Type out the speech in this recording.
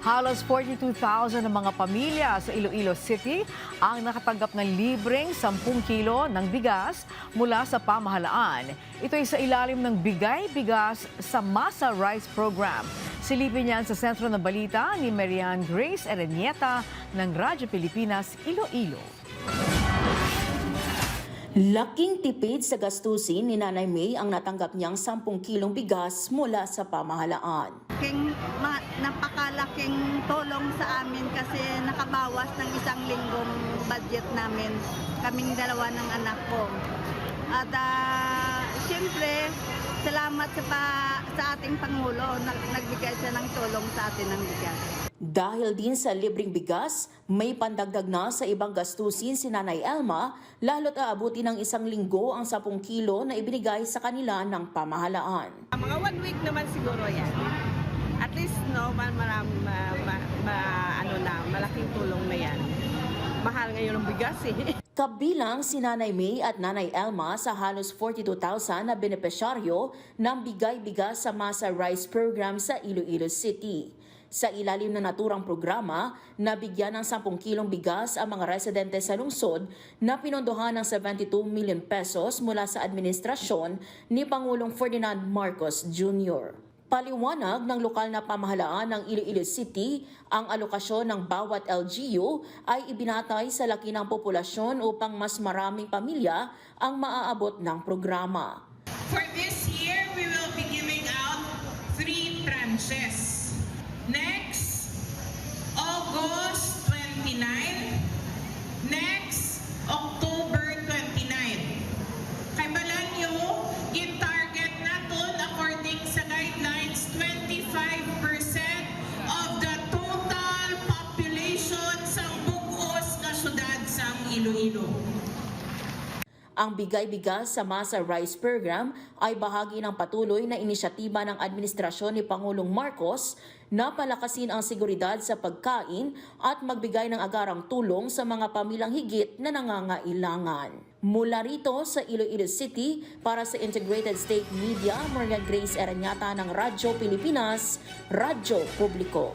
Halos 42,000 ng mga pamilya sa Iloilo City ang nakatanggap ng libreng 10 kilo ng bigas mula sa pamahalaan. Ito ay sa ilalim ng Bigay Bigas sa Masa Rice Program. Silipin niyan sa sentro ng balita ni Marian Grace Erenieta ng Radyo Pilipinas, Iloilo. Laking tipid sa gastusin ni Nanay May ang natanggap niyang 10 kilong bigas mula sa pamahalaan. Napakalaking tulong sa amin kasi nakabawas ng 1 linggong budget namin, kaming dalawa ng anak ko. At siyempre, salamat sa ating Pangulo, nagbigay siya ng tulong sa atin ng bigas. Dahil din sa libreng bigas, may pandagdag na sa ibang gastusin si Nanay Elma, lalo't aabuti ng 1 linggo ang 10 kilo na ibinigay sa kanila ng pamahalaan. Mga 1 week naman siguro yan. At least malaking tulong na yan. Mahal ngayon ang bigas eh. Kabilang si Nanay May at Nanay Elma sa halos 42,000 na benepisyaryo ng Bigay-Bigas sa Masa Rice Program sa Iloilo City. Sa ilalim ng naturang programa, nabigyan ng 10 kilong bigas ang mga residente sa lungsod na pinondohan ng 72 million pesos mula sa administrasyon ni Pangulong Ferdinand Marcos Jr. Paliwanag ng lokal na pamahalaan ng Iloilo City, ang alokasyon ng bawat LGU ay ibinatay sa laki ng populasyon upang mas maraming pamilya ang maaabot ng programa. For this year, we will be giving out 3 tranches. Next, August 29. Next, October 29. Kay balan nyo, i-target natin according sa guidelines, 25% of the total population sa bugos na syudad sa Iloilo. Ang Bigay-Bigas sa Masa Rice Program ay bahagi ng patuloy na inisyatiba ng administrasyon ni Pangulong Marcos na palakasin ang seguridad sa pagkain at magbigay ng agarang tulong sa mga pamilyang higit na nangangailangan. Mula rito sa Iloilo City, para sa Integrated State Media, Marian Grace Erenieta ng Radyo Pilipinas, Radyo Publiko.